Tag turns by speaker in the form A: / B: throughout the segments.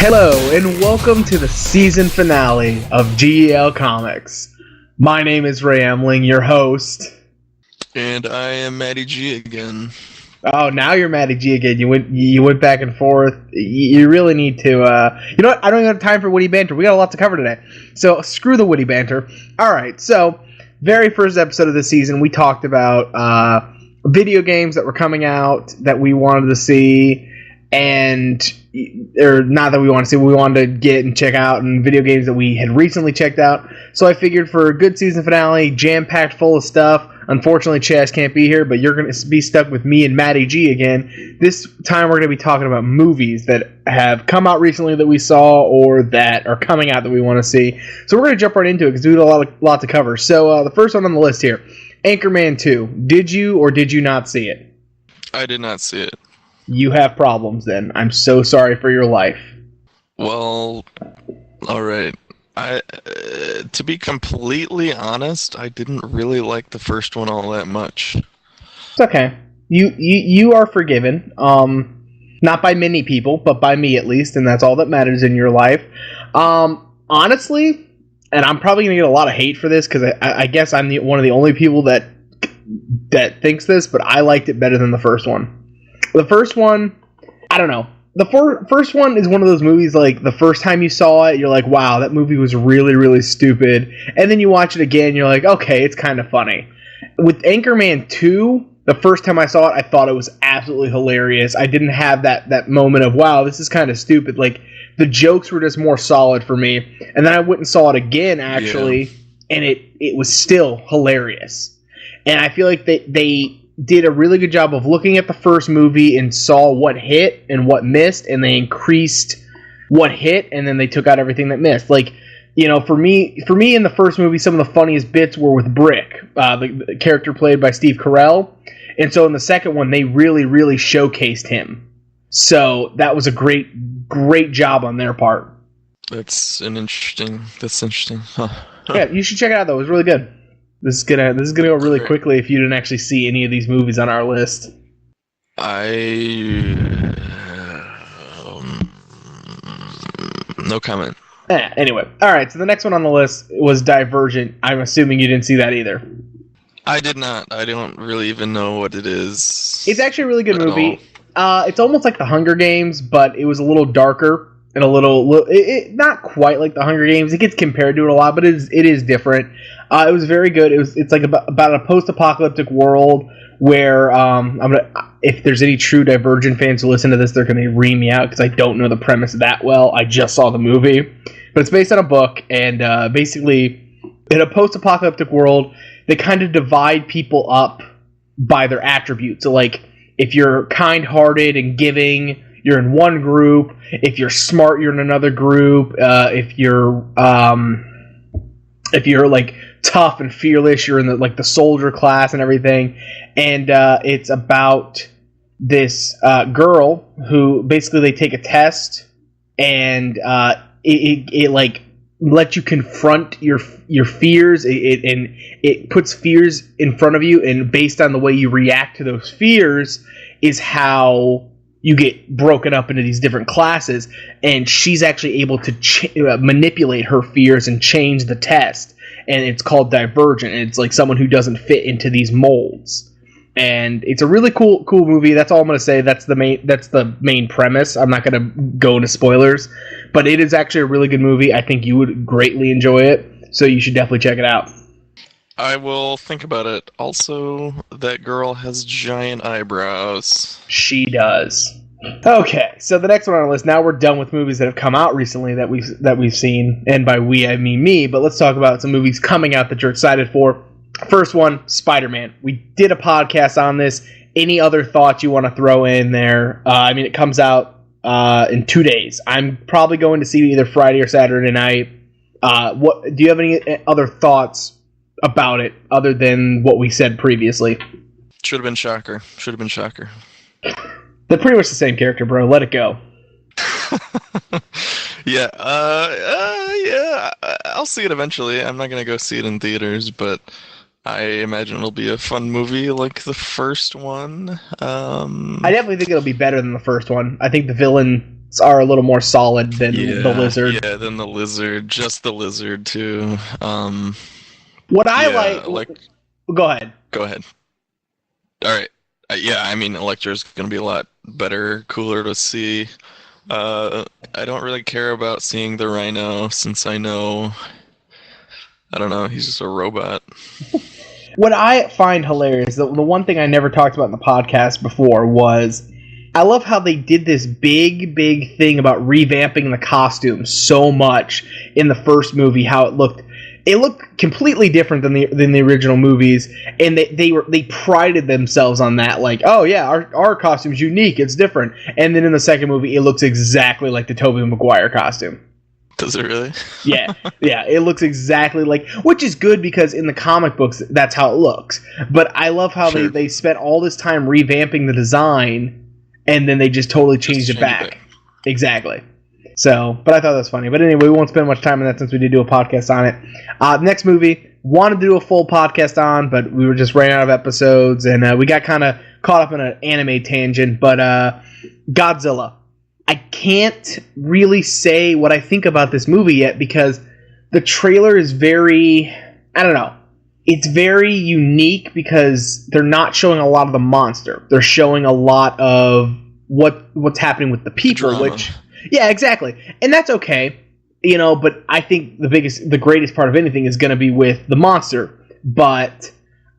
A: Hello, and welcome to the season finale of G.E.L Comics. My name is Ray Emling, your host.
B: And I am Matty G again.
A: Oh, now you're Matty G again. You went back and forth. You really need to. You know what? I don't even have time for witty banter. We got a lot to cover today, so screw the witty banter. All right. So, very first episode of the season, we talked about video games that were coming out that we wanted to see, or not that we wanted to see, we wanted to get and check out, and video games that we had recently checked out. So I figured for a good season finale, jam-packed full of stuff. Unfortunately, Chaz can't be here, but you're going to be stuck with me and Matty G again. This time we're going to be talking about movies that have come out recently that we saw or that are coming out that we want to see. So we're going to jump right into it because we have a lot to cover. So the first one on the list here, Anchorman 2. Did you or did you not see it?
B: I did not see it.
A: You have problems then. I'm so sorry for your life.
B: Well, alright. To be completely honest, I didn't really like the first one all that much.
A: It's okay. You are forgiven. Not by many people, but by me at least, and that's all that matters in your life. Honestly, and I'm probably gonna get a lot of hate for this because I guess I'm one of the only people that thinks this, but I liked it better than the first one. The first one, I don't know. The first one is one of those movies, like, the first time you saw it, you're like, wow, that movie was really, really stupid. And then you watch it again, you're like, okay, it's kind of funny. With Anchorman 2, the first time I saw it, I thought it was absolutely hilarious. I didn't have that moment of, wow, this is kind of stupid. Like, the jokes were just more solid for me. And then I went and saw it again, actually, and it was still hilarious. And I feel like they did a really good job of looking at the first movie and saw what hit and what missed, and they increased what hit, and then they took out everything that missed. Like, you know, for me in the first movie, some of the funniest bits were with Brick, the character played by Steve Carell, and so in the second one, they really, really showcased him. So that was a great job on their part.
B: That's interesting. Huh.
A: Yeah, you should check it out though. It was really good. This is gonna go really quickly if you didn't actually see any of these movies on our list.
B: No comment.
A: Anyway, all right. So the next one on the list was Divergent. I'm assuming you didn't see that either.
B: I did not. I don't really even know what it is.
A: It's actually a really good movie. It's almost like The Hunger Games, but it was a little darker and a little not quite like The Hunger Games. It gets compared to it a lot, but it is different. It was very good. It's like about a post-apocalyptic world where if there's any true Divergent fans who listen to this, they're going to ream me out because I don't know the premise that well. I just saw the movie, but it's based on a book, and basically in a post-apocalyptic world, they kind of divide people up by their attributes. So, like, if you're kind-hearted and giving, you're in one group. If you're smart, you're in another group. If you're like tough and fearless, you're in the soldier class and everything. And it's about this girl who basically they take a test, and it like lets you confront your fears. It puts fears in front of you, and based on the way you react to those fears is how you get broken up into these different classes. And she's actually able to manipulate her fears and change the test. And it's called Divergent. And it's like someone who doesn't fit into these molds. And it's a really cool movie. That's all I'm going to say. That's the main premise. I'm not going to go into spoilers, but it is actually a really good movie. I think you would greatly enjoy it. So you should definitely check it out.
B: I will think about it. Also, that girl has giant eyebrows.
A: She does. Okay, so the next one on our list. Now we're done with movies that have come out recently that we've seen, and by we I mean me. But let's talk about some movies coming out that you're excited for. First one, Spider-Man. We did a podcast on this. Any other thoughts you want to throw in there? I mean, it comes out in 2 days. I'm probably going to see it either Friday or Saturday night. What do you have any other thoughts about it other than what we said previously?
B: Should have been Shocker.
A: They're pretty much the same character, bro. Let it go.
B: Yeah, I'll see it eventually. I'm not gonna go see it in theaters, but I imagine it'll be a fun movie like the first one.
A: I definitely think it'll be better than the first one. I think the villain are a little more solid than the
B: Yeah,
A: Lizard.
B: yeah, then the lizard, just the lizard too.
A: What I
B: Yeah,
A: like,
B: like,
A: go ahead.
B: go ahead. All right. Yeah, I mean, Electro's gonna be a lot better, cooler to see. Uh, I don't really care about seeing the Rhino since I don't know, he's just a robot.
A: What I find hilarious, the one thing I never talked about in the podcast before was I love how they did this big thing about revamping the costumes so much in the first movie. How it looked completely different than the original movies, and they prided themselves on that. Like, oh yeah, our costume's unique, it's different. And then in the second movie, it looks exactly like the Tobey Maguire costume.
B: Does it really?
A: Yeah, it looks exactly like, which is good because in the comic books that's how it looks. But I love how
B: Sure.
A: they spent all this time revamping the design, and then they just totally changed it back. Exactly. So, but I thought that was funny. But anyway, we won't spend much time on that since we did do a podcast on it. Next movie, wanted to do a full podcast on, but we were just running out of episodes, and we got kind of caught up in an anime tangent. But Godzilla. I can't really say what I think about this movie yet because the trailer is very, I don't know. It's very unique because they're not showing a lot of the monster. They're showing a lot of what's happening with the people,
B: Drama.
A: which, yeah, exactly. And that's okay, but I think the greatest part of anything is going to be with the monster. But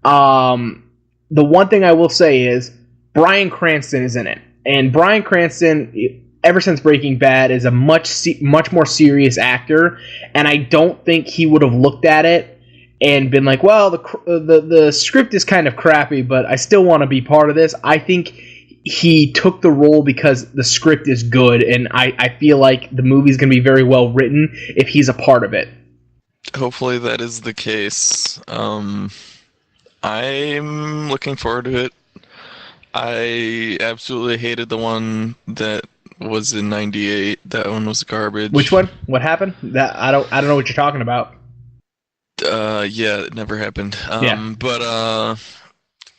A: the one thing I will say is Bryan Cranston is in it. And Bryan Cranston, ever since Breaking Bad, is a much more serious actor, and I don't think he would have looked at it and been like, well, the script is kind of crappy, but I still want to be part of this. I think he took the role because the script is good, and I feel like the movie's going to be very well written if he's a part of it.
B: Hopefully that is the case. I'm looking forward to it. I absolutely hated the one that was in '98. That one was garbage.
A: Which one? What happened? That I don't know what you're talking about.
B: Yeah, it never happened.
A: Yeah.
B: But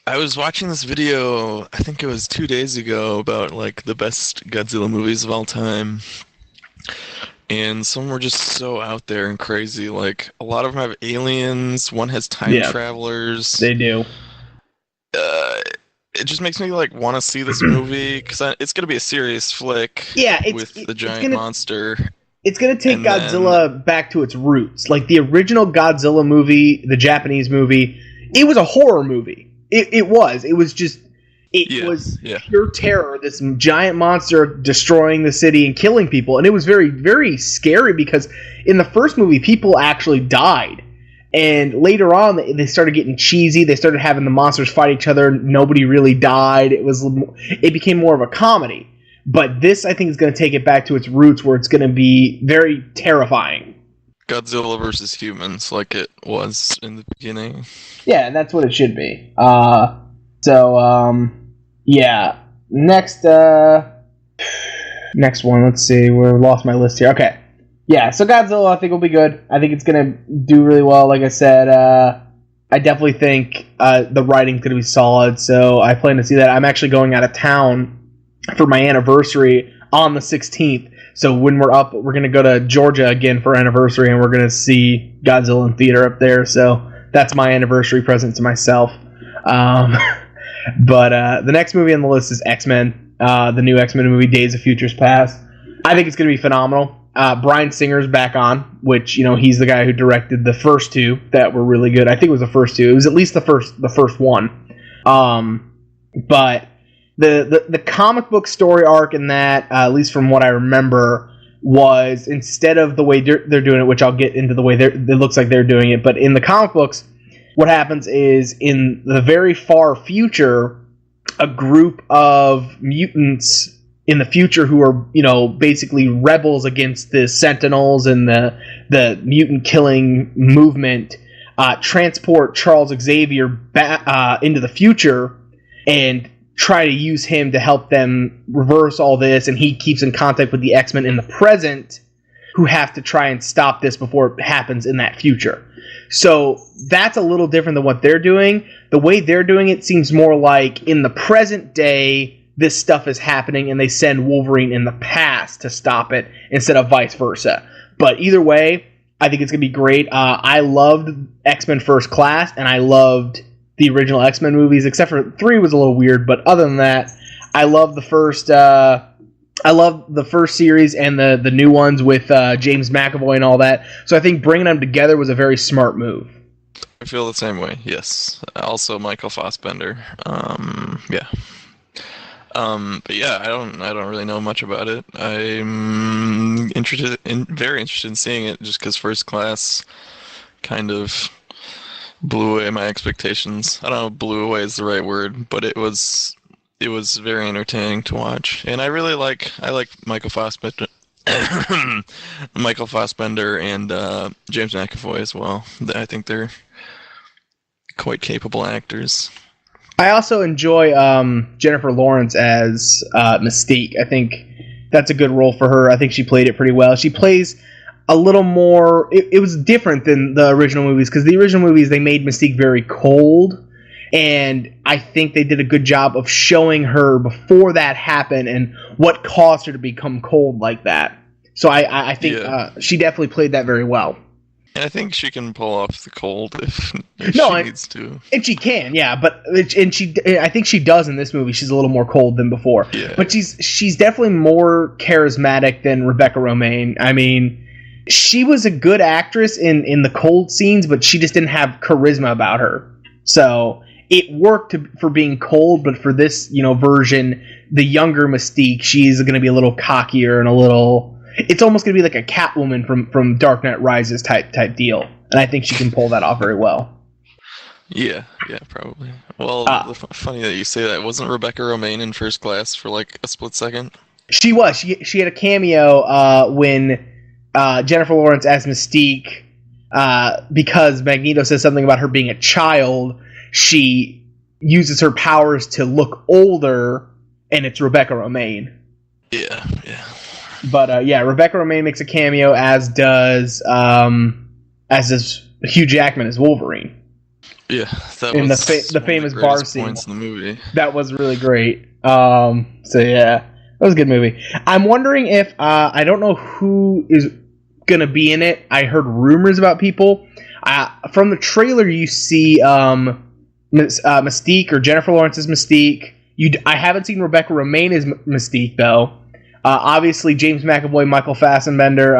B: I was watching this video, I think it was 2 days ago, about like the best Godzilla movies of all time. And some were just so out there and crazy. Like a lot of them have aliens, one has time travelers.
A: They do.
B: It just makes me like want to see this movie because it's gonna be a serious flick.
A: Yeah,
B: with the giant monster.
A: It's gonna take Godzilla back to its roots. Like the original Godzilla movie, the Japanese movie, it was a horror movie. It was. It was just. It was pure terror. This giant monster destroying the city and killing people, and it was very, very scary because in the first movie, people actually died. And later on, they started getting cheesy. They started having the monsters fight each other. Nobody really died. It became more of a comedy. But this, I think, is going to take it back to its roots, where it's going to be very terrifying.
B: Godzilla versus humans, like it was in the beginning.
A: Yeah, and that's what it should be. Yeah. Next one. Let's see. We lost my list here. Okay. Yeah, so Godzilla I think will be good. I think it's going to do really well. Like I said, I definitely think the writing's going to be solid, so I plan to see that. I'm actually going out of town for my anniversary on the 16th. So when we're up, we're going to go to Georgia again for anniversary, and we're going to see Godzilla in theater up there. So that's my anniversary present to myself. But the next movie on the list is X-Men, the new X-Men movie, Days of Futures Past. I think it's going to be phenomenal. Bryan Singer's back on, which, he's the guy who directed the first two that were really good. I think it was the first two. It was at least the first one. But the comic book story arc in that, at least from what I remember, was instead of the way they're doing it, which I'll get into the way it looks like they're doing it, but in the comic books, what happens is in the very far future, a group of mutants in the future who are, basically rebels against the Sentinels and the mutant killing movement, transport Charles Xavier back into the future and try to use him to help them reverse all this. And he keeps in contact with the X-Men in the present who have to try and stop this before it happens in that future. So that's a little different than what they're doing. The way they're doing it seems more like in the present day, this stuff is happening and they send Wolverine in the past to stop it instead of vice versa. But either way, I think it's going to be great. I loved X-Men First Class, and I loved the original X-Men movies, except for 3 was a little weird, but other than that, I love the first series and the new ones with James McAvoy and all that. So I think bringing them together was a very smart move.
B: I feel the same way. Yes. Also, Michael Fassbender. Yeah. But yeah, I don't really know much about it. I'm very interested in seeing it, just because First Class kind of blew away my expectations. I don't know if blew away is the right word, but it was very entertaining to watch, and I like Michael Fassbender, Michael Fassbender and James McAvoy as well. I think they're quite capable actors.
A: I also enjoy Jennifer Lawrence as Mystique. I think that's a good role for her. I think she played it pretty well. She plays a little more... It was different than the original movies, because the original movies, they made Mystique very cold, and I think they did a good job of showing her before that happened and what caused her to become cold like that. So I think she definitely played that very well.
B: And I think she can pull off the cold if she needs to.
A: And she can, yeah. I think she does in this movie. She's a little more cold than before.
B: Yeah.
A: But she's definitely more charismatic than Rebecca Romijn. I mean, she was a good actress in the cold scenes, but she just didn't have charisma about her. So it worked for being cold, but for this version, the younger Mystique, she's going to be a little cockier and a little... It's almost going to be like a Catwoman from Dark Knight Rises type deal. And I think she can pull that off very well.
B: Yeah, probably. Well, funny that you say that. Wasn't Rebecca Romijn in First Class for like a split second?
A: She was. She had a cameo when Jennifer Lawrence as Mystique, because Magneto says something about her being a child, she uses her powers to look older, and it's Rebecca Romijn.
B: Yeah.
A: But Rebecca Romijn makes a cameo, as does Hugh Jackman as Wolverine.
B: Yeah, that
A: in
B: was
A: the famous bar scene.
B: Points in the movie.
A: That was really great. So yeah, that was a good movie. I'm wondering if I don't know who is gonna be in it. I heard rumors about people. From the trailer, you see Mystique, or Jennifer Lawrence's Mystique. I haven't seen Rebecca Romijn as Mystique though. Obviously, James McAvoy, Michael Fassbender,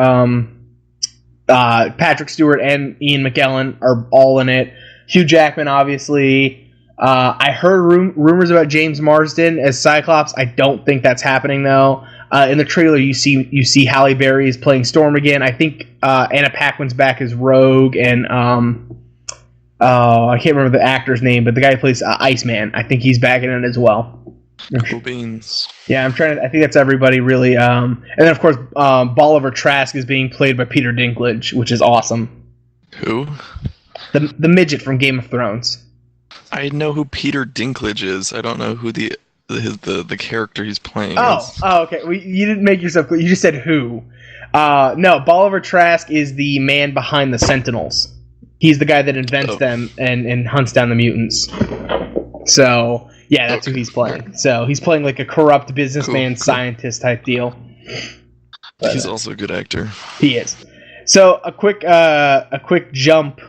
A: Patrick Stewart, and Ian McKellen are all in it. Hugh Jackman, obviously. I heard rumors about James Marsden as Cyclops. I don't think that's happening though. In the trailer, you see Halle Berry is playing Storm again. I think Anna Paquin's back as Rogue, and I can't remember the actor's name, but the guy who plays Iceman, I think he's back in it as well.
B: Cool beans. Yeah,
A: I think that's everybody really. And then of course, Bolivar Trask is being played by Peter Dinklage, which is awesome.
B: Who?
A: The midget from Game of Thrones.
B: I know who Peter Dinklage is. I don't know who the character he's playing is.
A: Oh, okay. Well, you didn't make yourself clear. You just said who. No, Bolivar Trask is the man behind the Sentinels. He's the guy that invents them and hunts down the mutants. So, yeah, that's who he's playing. So, he's playing like a corrupt businessman, scientist type deal. But,
B: he's also a good actor.
A: He is. So, a quick jump.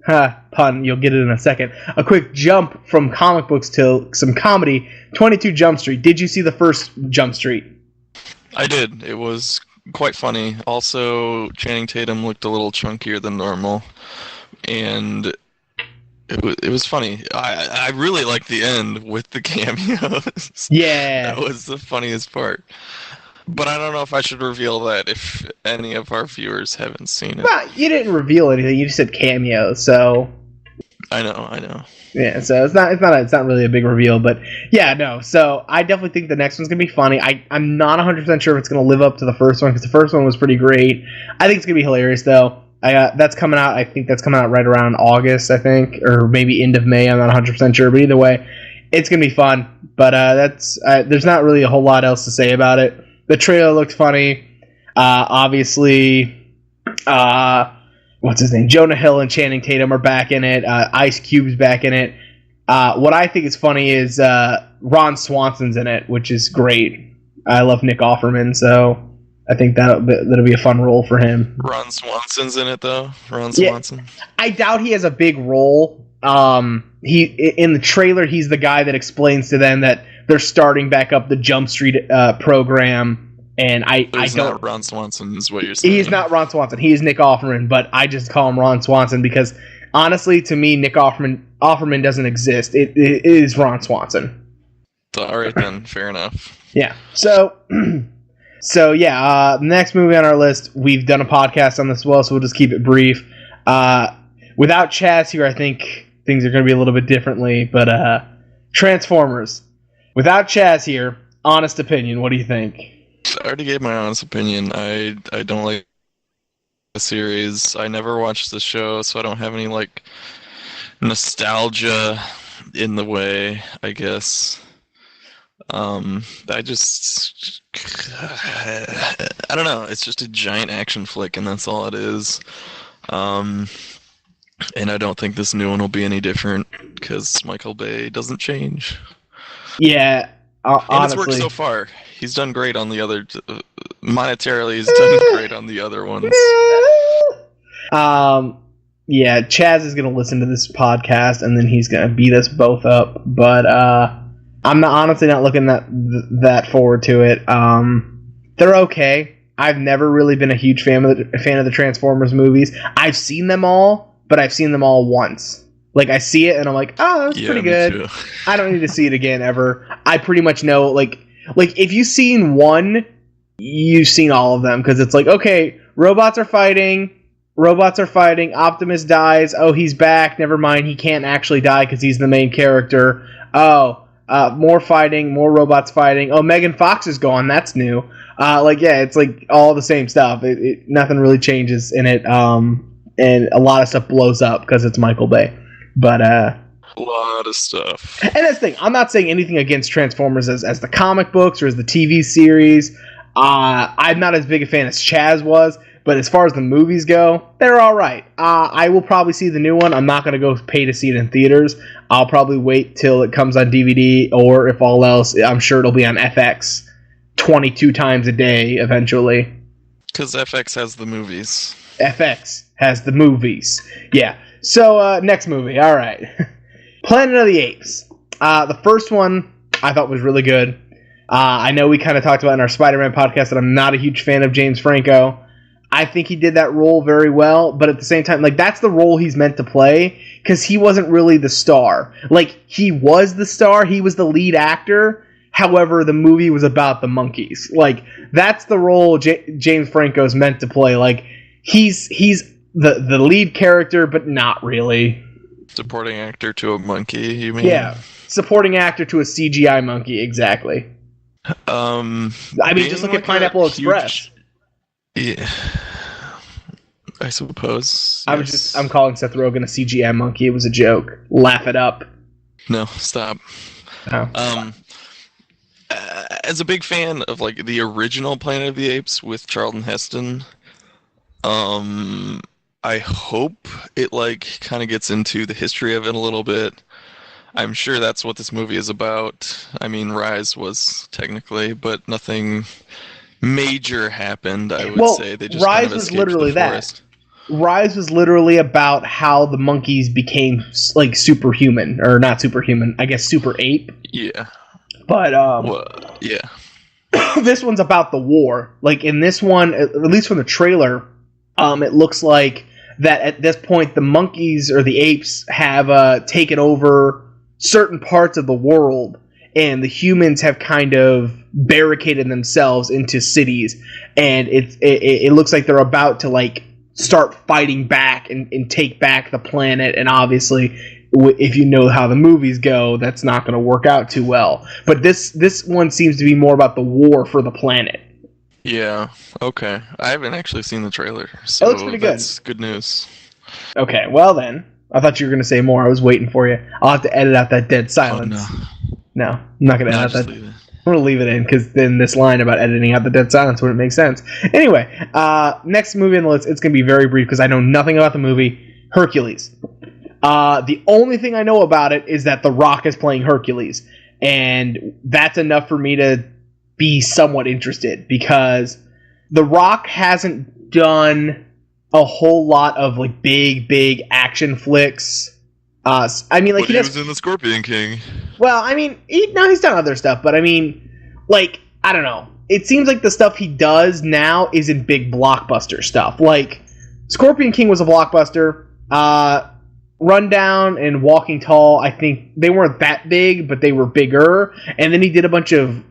A: Pun, you'll get it in a second. A quick jump from comic books to some comedy. 22 Jump Street. Did you see the first Jump Street?
B: I did. It was quite funny. Also, Channing Tatum looked a little chunkier than normal. And it was funny. I really liked the end with the cameos.
A: Yeah.
B: That was the funniest part. But I don't know if I should reveal that if any of our viewers haven't seen it.
A: Well, you didn't reveal anything. You just said cameos, so...
B: I know.
A: Yeah, so it's not really a big reveal, but yeah, no. So I definitely think the next one's gonna be funny. I'm not 100% sure if it's gonna live up to the first one, because the first one was pretty great. I think it's gonna be hilarious though. That's coming out. I think that's coming out right around August, I think, or maybe end of May. I'm not 100% sure, but either way, it's gonna be fun. But there's not really a whole lot else to say about it. The trailer looked funny. Obviously, what's his name? Jonah Hill and Channing Tatum are back in it. Ice Cube's back in it. What I think is funny is Ron Swanson's in it, which is great. I love Nick Offerman, so I think that'll be a fun role for him.
B: Ron Swanson's in it though. Ron
A: Yeah.
B: Swanson.
A: I doubt he has a big role. He in the trailer, he's the guy that explains to them that they're starting back up the Jump Street program. And I don't.
B: Not Ron Swanson is what you're saying.
A: He's not Ron Swanson. He is Nick Offerman, but I just call him Ron Swanson because honestly, to me, Nick Offerman doesn't exist. It is Ron Swanson.
B: All right then, fair enough.
A: Yeah. So yeah. Next movie on our list, we've done a podcast on this as well, so we'll just keep it brief. Without Chaz here, I think things are going to be a little bit differently. But Transformers. Without Chaz here, honest opinion. What do you think?
B: I already gave my honest opinion. I don't like the series. I never watched the show, so I don't have any like nostalgia in the way, I guess. I just I don't know. It's just a giant action flick, and that's all it is. And I don't think this new one will be any different because Michael Bay doesn't change.
A: Yeah.
B: And
A: honestly,
B: it's worked so far. He's done great on the other. Monetarily, he's done great on the other ones.
A: Yeah, Chaz is gonna listen to this podcast and then he's gonna beat us both up. But I'm honestly not looking that forward to it. They're okay. I've never really been a huge fan of the Transformers movies. I've seen them all, but I've seen them all once. Like, I see it, and I'm like, oh, that's pretty good.
B: Too.
A: I don't need to see it again, ever. I pretty much know, like if you've seen one, you've seen all of them, because it's like, okay, robots are fighting, Optimus dies, oh, he's back, never mind, he can't actually die because he's the main character, more fighting, more robots fighting, oh, Megan Fox is gone, that's new. It's like all the same stuff. Nothing really changes in it, and a lot of stuff blows up because it's Michael Bay. But
B: a lot of stuff.
A: And that's the thing. I'm not saying anything against Transformers as the comic books or as the TV series. I'm not as big a fan as Chaz was, but as far as the movies go, they're all right. I will probably see the new one. I'm not going to go pay to see it in theaters. I'll probably wait till it comes on DVD, or if all else, I'm sure it'll be on FX 22 times a day eventually.
B: Because FX has the movies.
A: FX has the movies. Yeah. So, next movie. All right. Planet of the Apes. The first one I thought was really good. I know we kind of talked about in our Spider-Man podcast that I'm not a huge fan of James Franco. I think he did that role very well, but at the same time, like, that's the role he's meant to play, because he wasn't really the star. Like, he was the star, he was the lead actor, however, the movie was about the monkeys. Like, that's the role James Franco's meant to play. Like, he's the lead character, but not really.
B: Supporting actor to a monkey, you mean?
A: Yeah, supporting actor to a CGI monkey, exactly. I mean, just look at Pineapple Express.
B: Yeah, I suppose.
A: Yes. I'm calling Seth Rogen a CGI monkey. It was a joke. Laugh it up.
B: No, stop.
A: Oh.
B: As a big fan of like the original Planet of the Apes with Charlton Heston, I hope it like kind of gets into the history of it a little bit. I'm sure that's what this movie is about. I mean, Rise was technically, but nothing major happened, I would say. They just
A: Rise
B: kind of
A: was literally
B: the forest.
A: Rise was literally about how the monkeys became like superhuman, or not superhuman, I guess super ape.
B: Yeah.
A: But
B: yeah.
A: This one's about the war. Like in this one, at least from the trailer, it looks like that at this point the monkeys or the apes have taken over certain parts of the world, and the humans have kind of barricaded themselves into cities, and it looks like they're about to like start fighting back and take back the planet. And obviously, if you know how the movies go, that's not going to work out too well. But this one seems to be more about the war for the planet.
B: Yeah. Okay. I haven't actually seen the trailer, so
A: it looks pretty good.
B: That's good news.
A: Okay. Well then, I thought you were going to say more. I was waiting for you. I'll have to edit out that dead silence.
B: Oh,
A: no, I'm not going to edit that.
B: Leave it.
A: I'm going to leave it in, because then this line about editing out the dead silence wouldn't make sense. Anyway, next movie on the list, it's going to be very brief because I know nothing about the movie. Hercules. The only thing I know about it is that The Rock is playing Hercules, and that's enough for me to be somewhat interested, because The Rock hasn't done a whole lot of like big action flicks. I mean, like
B: he was in the Scorpion King.
A: Well, I mean, he's done other stuff, but I mean, like, I don't know. It seems like the stuff he does now isn't big blockbuster stuff. Like, Scorpion King was a blockbuster. Rundown and Walking Tall, I think they weren't that big, but they were bigger. And then he did a bunch of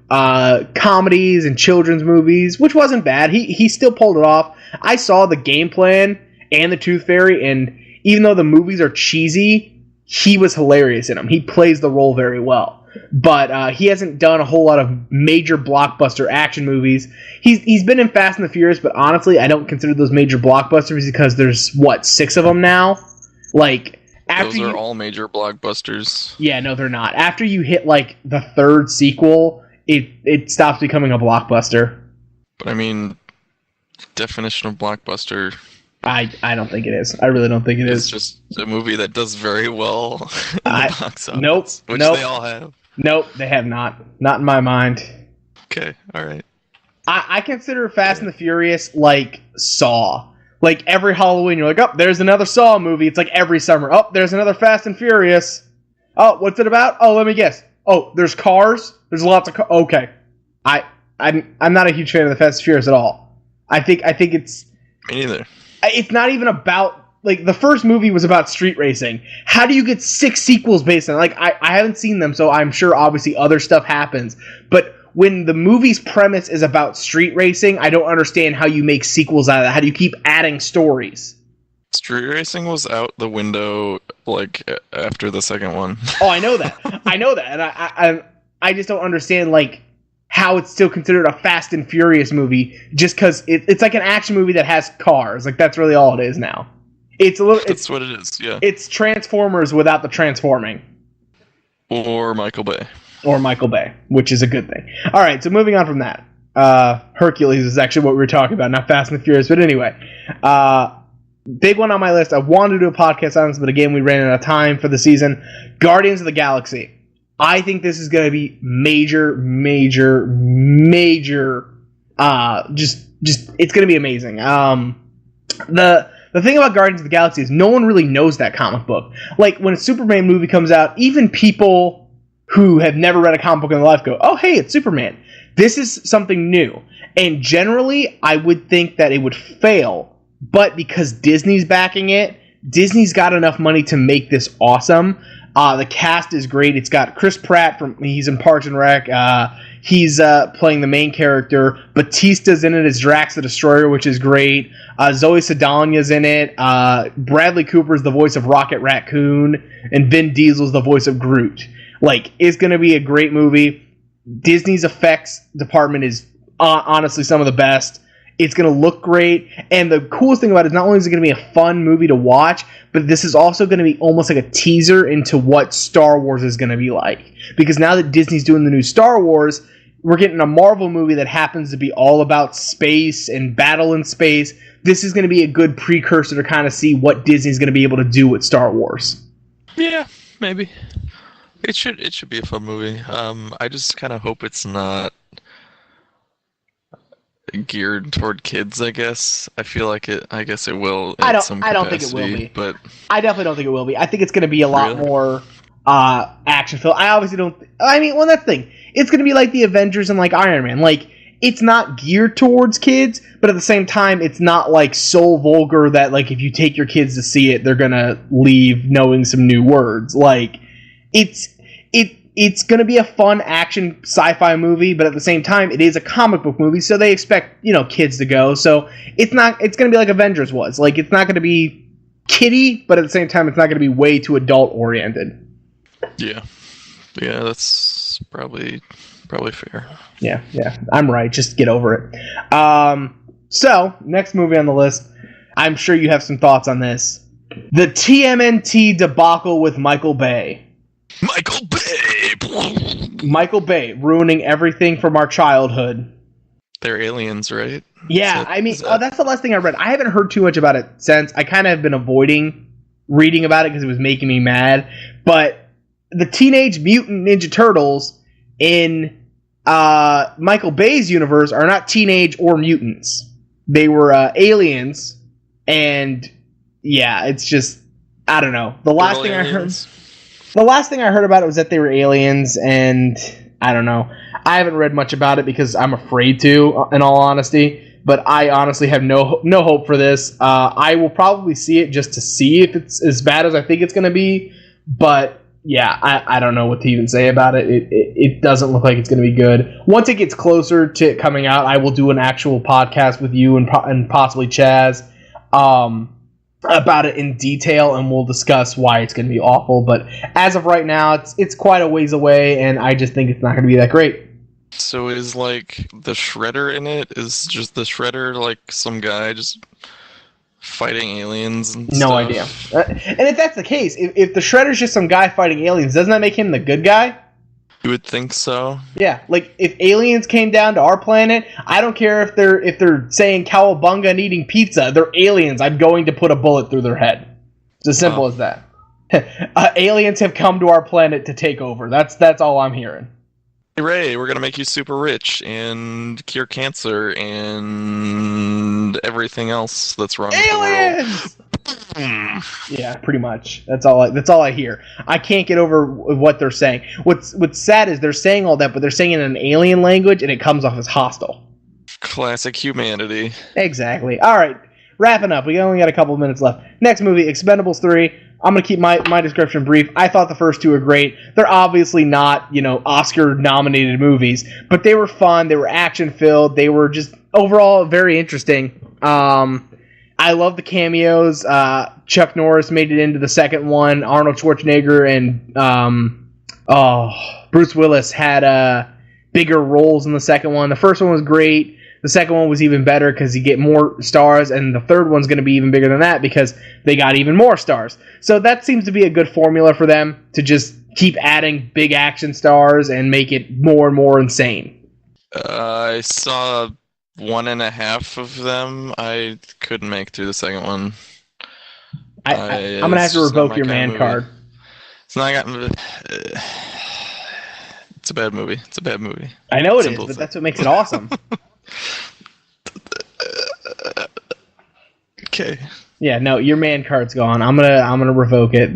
A: comedies and children's movies, which wasn't bad. He still pulled it off. I saw the Game Plan and the Tooth Fairy, and even though the movies are cheesy, he was hilarious in them. He plays the role very well. But he hasn't done a whole lot of major blockbuster action movies. He's been in Fast and the Furious, but honestly, I don't consider those major blockbusters because there's, 6 of them now? Like,
B: those are all major blockbusters.
A: Yeah, no, they're not. After you hit, like, the 3rd sequel, it stops becoming a blockbuster.
B: But, I mean, definition of blockbuster...
A: I don't think it is. I really don't think it is.
B: It's just a movie that does very well in the box office.
A: Nope.
B: Which they all have.
A: Nope, they have not. Not in my mind.
B: Okay, alright.
A: I consider Fast and the Furious like Saw. Like, every Halloween, you're like, oh, there's another Saw movie. It's like every summer. Oh, there's another Fast and Furious. Oh, what's it about? Oh, let me guess. Oh, there's cars? There's lots of cars. Okay. I'm not a huge fan of the Fast and Furious at all. I think it's...
B: Me neither.
A: It's not even about, like, the first movie was about street racing. How do you get 6 sequels based on it? Like, I haven't seen them, so I'm sure obviously other stuff happens. But when the movie's premise is about street racing, I don't understand how you make sequels out of that. How do you keep adding stories?
B: Street racing was out the window, like, after the second one.
A: Oh, I know that. And I just don't understand, like, how it's still considered a Fast and Furious movie just because it's like an action movie that has cars. Like, that's really all it is now. That's
B: what it is, yeah.
A: It's Transformers without the transforming.
B: Or Michael Bay.
A: Which is a good thing. All right, so moving on from that. Hercules is actually what we were talking about, not Fast and the Furious. But anyway, big one on my list. I wanted to do a podcast on this, but again, we ran out of time for the season. Guardians of the Galaxy. I think this is going to be major. Just it's going to be amazing. The thing about Guardians of the Galaxy is no one really knows that comic book. Like, when a Superman movie comes out, even people who have never read a comic book in their life go, oh, hey, it's Superman. This is something new. And generally, I would think that it would fail. But because Disney's backing it, Disney's got enough money to make this awesome. The cast is great. It's got Chris Pratt he's in Parks and Rec. He's playing the main character. Batista's in it as Drax the Destroyer, which is great. Zoe Saldana's in it. Bradley Cooper's the voice of Rocket Raccoon, and Vin Diesel's the voice of Groot. Like, it's going to be a great movie. Disney's effects department is honestly some of the best. It's going to look great. And the coolest thing about it is not only is it going to be a fun movie to watch, but this is also going to be almost like a teaser into what Star Wars is going to be like. Because now that Disney's doing the new Star Wars, we're getting a Marvel movie that happens to be all about space and battle in space. This is going to be a good precursor to kind of see what Disney's going to be able to do with Star Wars.
B: Yeah, maybe. It should be a fun movie. I just kind of hope it's not geared toward kids, I guess. I feel like it. I guess it will. I don't think it will be. But
A: I definitely don't think it will be. I think it's going to be a lot more action film. I obviously don't. Well, that's the thing. It's going to be like the Avengers and like Iron Man. Like, it's not geared towards kids, but at the same time, it's not like so vulgar that like if you take your kids to see it, they're going to leave knowing some new words. Like, it's going to be a fun action sci-fi movie, but at the same time, it is a comic book movie, so they expect, kids to go. So it's going to be like Avengers was. Like, it's not going to be kiddie, but at the same time, it's not going to be way too adult oriented.
B: Yeah, that's probably fair.
A: Yeah, I'm right. Just get over it. So next movie on the list, I'm sure you have some thoughts on this. The TMNT debacle with Michael Bay. Michael Bay ruining everything from our childhood.
B: They're aliens, right?
A: Yeah, that's the last thing I read. I haven't heard too much about it since. I kind of have been avoiding reading about it because it was making me mad. But the Teenage Mutant Ninja Turtles in Michael Bay's universe are not teenage or mutants. They were aliens, and yeah, it's just I don't know. The last thing
B: aliens.
A: I heard about it was that they were aliens, and I don't know. I haven't read much about it because I'm afraid to, in all honesty. But I honestly have no hope for this. I will probably see it just to see if it's as bad as I think it's going to be. But yeah, I don't know what to even say about it. It doesn't look like it's going to be good. Once it gets closer to coming out, I will do an actual podcast with you and possibly Chaz about it in detail, and we'll discuss why it's going to be awful. But as of right now, it's quite a ways away, and I just think it's not going to be that great.
B: So is like the Shredder in it? Is just the Shredder like some guy just fighting aliens and
A: No
B: stuff?
A: idea. And if that's the case, if the Shredder's just some guy fighting aliens, doesn't that make him the good guy?
B: You would think so.
A: Yeah, like if aliens came down to our planet, I don't care if they're saying cowabunga and eating pizza. They're aliens. I'm going to put a bullet through their head. It's as simple as that. Aliens have come to our planet to take over. That's all I'm hearing.
B: Hey Ray, we're gonna make you super rich and cure cancer and everything else that's wrong with the
A: Aliens!
B: world.
A: Yeah, pretty much. That's all I hear. I can't get over what they're saying. What's sad is they're saying all that, but they're saying it in an alien language, and it comes off as hostile.
B: Classic humanity.
A: Exactly. All right, wrapping up. We only got a couple of minutes left. Next movie, Expendables 3. I'm going to keep my description brief. I thought the first two were great. They're obviously not, Oscar-nominated movies, but they were fun. They were action-filled. They were just overall very interesting. I love the cameos. Chuck Norris made it into the second one. Arnold Schwarzenegger and Bruce Willis had bigger roles in the second one. The first one was great. The second one was even better because you get more stars, and the third one's going to be even bigger than that because they got even more stars. So that seems to be a good formula for them to just keep adding big action stars and make it more and more insane.
B: I saw 1.5 of them. I couldn't make through the second one.
A: I'm going to have to revoke your man card.
B: It's not It's a bad movie. It's a bad movie.
A: I know it is, but that's what makes it awesome.
B: Okay.
A: Yeah, no, your man card's gone. I'm gonna revoke it.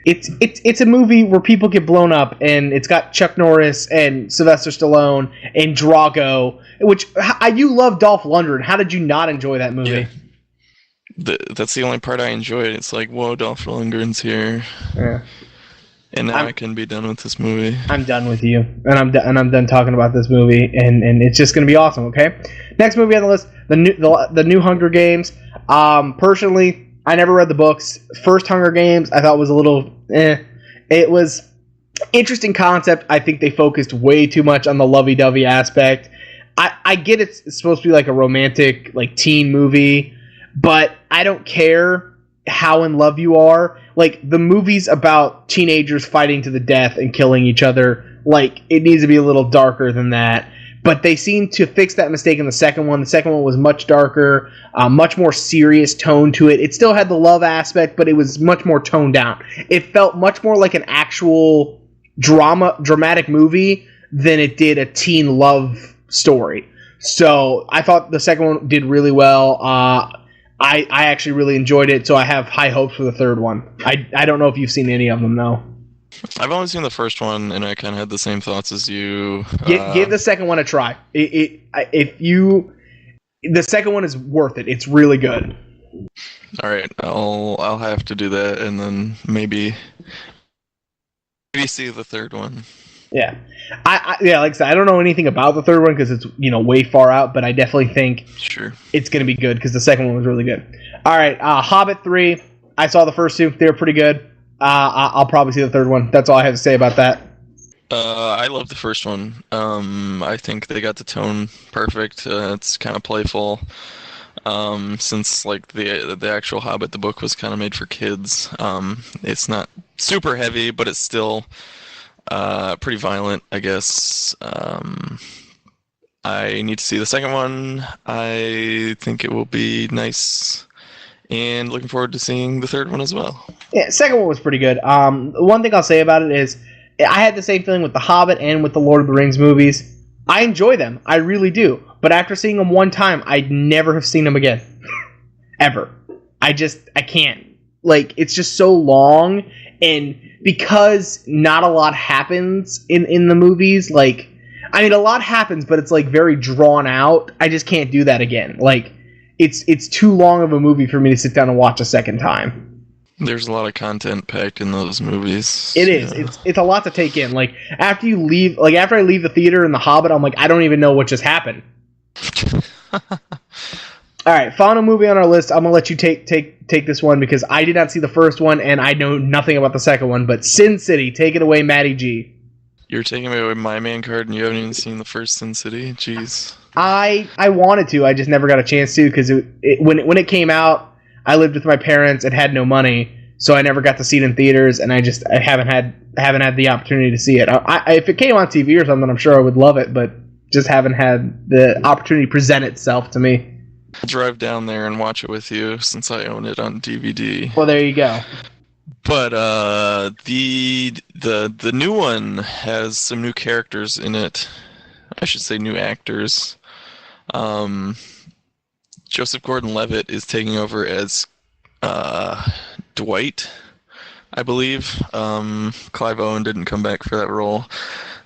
A: It's a movie where people get blown up, and it's got Chuck Norris and Sylvester Stallone and Drago. Which you love Dolph Lundgren. How did you not enjoy that movie?
B: Yeah. That's the only part I enjoyed. It's like, whoa, Dolph Lundgren's here.
A: Yeah.
B: And now I can be done with this movie. I'm
A: done with you, and I'm done talking about this movie, and it's just gonna be awesome. Okay, next movie on the list, the new Hunger Games. Personally, I never read the books. First Hunger Games, I thought was a little It was interesting concept. I think they focused way too much on the lovey-dovey aspect. I get it's supposed to be like a romantic, like teen movie, but I don't care how in love you are. Like, the movie's about teenagers fighting to the death and killing each other. Like, it needs to be a little darker than that. But they seem to fix that mistake in the second one. The second one was much darker, much more serious tone to it. It still had the love aspect, but it was much more toned down. It felt much more like an actual dramatic movie than it did a teen love story. So I thought the second one did really well. I actually really enjoyed it, so I have high hopes for the third one. I don't know if you've seen any of them, though.
B: I've only seen the first one, and I kind of had the same thoughts as you.
A: Give the second one a try. The second one is worth it. It's really good.
B: All right, I'll have to do that, and then maybe see the third one.
A: Yeah, like I said, I don't know anything about the third one because it's way far out, but I definitely think it's going to be good because the second one was really good. All right, Hobbit 3. I saw the first two; they were pretty good. I'll probably see the third one. That's all I have to say about that.
B: I love the first one. I think they got the tone perfect. It's kind of playful. Since like the actual Hobbit, the book was kind of made for kids. It's not super heavy, but it's still pretty violent, I guess. I need to see the second one. I think it will be nice and looking forward to seeing the third one as well.
A: Yeah, second one was pretty good. One thing I'll say about it is I had the same feeling with The Hobbit and with the Lord of the Rings movies. I enjoy them. I really do. But after seeing them one time, I'd never have seen them again. Ever. I can't. Like, it's just so long, and because not a lot happens in the movies, like, I mean, a lot happens, but it's, like, very drawn out. I just can't do that again. Like, it's too long of a movie for me to sit down and watch a second time.
B: There's a lot of content packed in those movies.
A: It is. Yeah. It's a lot to take in. Like, after I leave the theater in The Hobbit, I'm like, I don't even know what just happened. All right, final movie on our list. I'm gonna let you take this one because I did not see the first one and I know nothing about the second one. But Sin City, take it away, Matty G.
B: You're taking away my man card and you haven't even seen the first Sin City? Jeez.
A: I wanted to. I just never got a chance to because when it came out, I lived with my parents and had no money, so I never got to see it in theaters, and I haven't had the opportunity to see it. If it came on TV or something, I'm sure I would love it, but just haven't had the opportunity present itself to me.
B: I'll drive down there and watch it with you since I own it on DVD.
A: Well, there you go.
B: But the new one has some new characters in it. I should say new actors. Joseph Gordon-Levitt is taking over as Dwight, I believe. Clive Owen didn't come back for that role.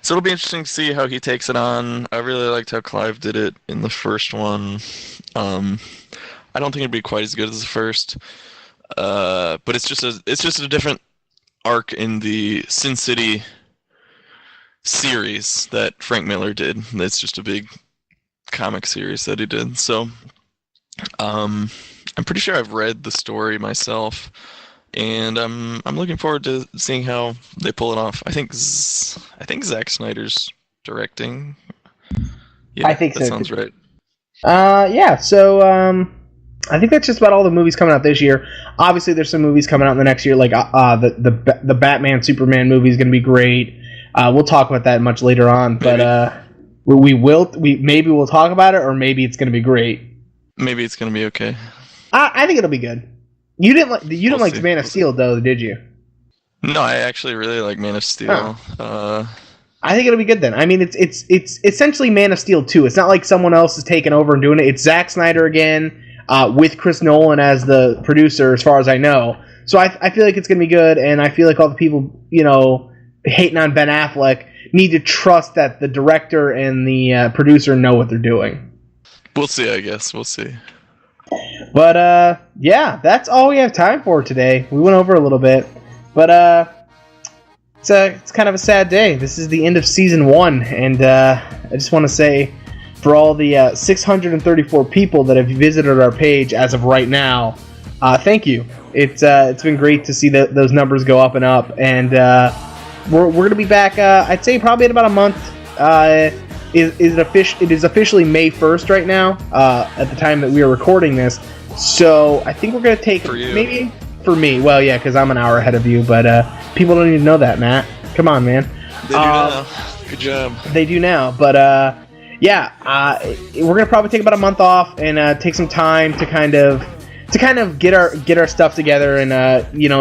B: So it'll be interesting to see how he takes it on. I really liked how Clive did it in the first one. I don't think it'd be quite as good as the first. But it's just a different arc in the Sin City series that Frank Miller did. It's just a big comic series that he did. So I'm pretty sure I've read the story myself, and I'm looking forward to seeing how they pull it off. I think Zack Snyder's directing. Yeah,
A: I think
B: that
A: so.
B: Sounds right.
A: Yeah. So I think that's just about all the movies coming out this year. Obviously, there's some movies coming out in the next year, like the Batman Superman movie is going to be great. We'll talk about that much later on, but maybe we'll talk about it, or maybe it's going to be great.
B: Maybe it's going to be okay.
A: I think it'll be good. You didn't like Man of Steel though, did you?
B: No, I actually really like Man of Steel.
A: I think it'll be good then. I mean, it's essentially Man of Steel 2. It's not like someone else is taking over and doing it. It's Zack Snyder again, with Chris Nolan as the producer, as far as I know. So I feel like it's gonna be good, and I feel like all the people hating on Ben Affleck need to trust that the director and the producer know what they're doing.
B: We'll see, I guess. We'll see.
A: But, yeah, that's all we have time for today. We went over a little bit. But, it's kind of a sad day. This is the end of Season 1. And I just want to say, for all the 634 people that have visited our page as of right now, thank you. It's been great to see those numbers go up and up. And we're going to be back, I'd say, probably in about a month. It is officially May 1st right now, at the time that we are recording this. So I think we're going to take maybe for me. Well, yeah, because I'm an hour ahead of you, but people don't even know that, Matt. Come on, man.
B: They do now. Good job.
A: They do now, but yeah, we're going to probably take about a month off and take some time to kind of get our stuff together and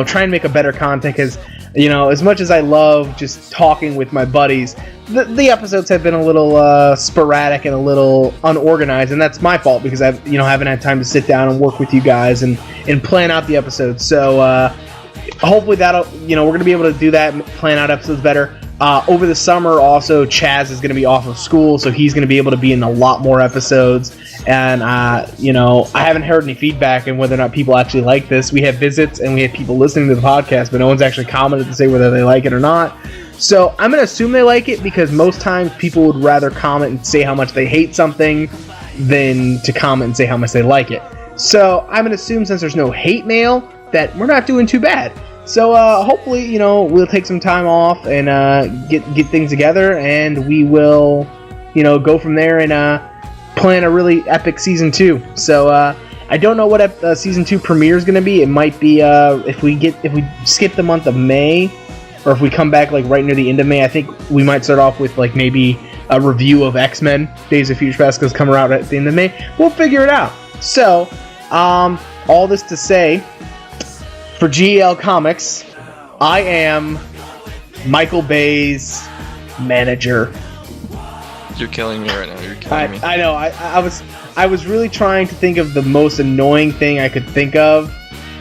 A: try and make a better content, because as much as I love just talking with my buddies, the episodes have been a little sporadic and a little unorganized, and that's my fault because I haven't had time to sit down and work with you guys and plan out the episodes. So hopefully that'll we're going to be able to do that, plan out episodes better. Over the summer also, Chaz is going to be off of school, so he's going to be able to be in a lot more episodes. And I haven't heard any feedback on whether or not people actually like this. We have visits and we have people listening to the podcast, but no one's actually commented to say whether they like it or not. So I'm going to assume they like it, because most times people would rather comment and say how much they hate something than to comment and say how much they like it. So I'm going to assume, since there's no hate mail, that we're not doing too bad. So hopefully, we'll take some time off and get things together, and we will, go from there and plan a really epic season 2. So I don't know what season 2 premiere is going to be. It might be if we skip the month of May, or if we come back like right near the end of May. I think we might start off with like maybe a review of X-Men Days of Future Past, because come out at the end of May. We'll figure it out. So all this to say, for G.E.L. Comics, I am Michael Bay's manager.
B: You're killing me right now. You're killing me.
A: I know. I was really trying to think of the most annoying thing I could think of.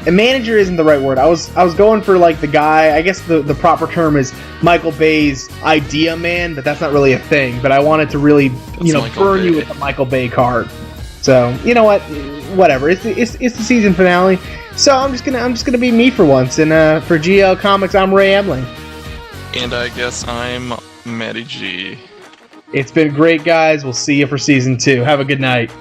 A: And manager isn't the right word. I was going for like the guy. I guess the proper term is Michael Bay's idea man, but that's not really a thing. But I wanted to really burn you with the Michael Bay card. So you know what? Whatever. It's the season finale. So I'm just gonna be me for once. And for G.E.L. Comics, I'm Ray Emling.
B: And I guess I'm Matty G.
A: It's been great, guys. We'll see you for season 2. Have a good night.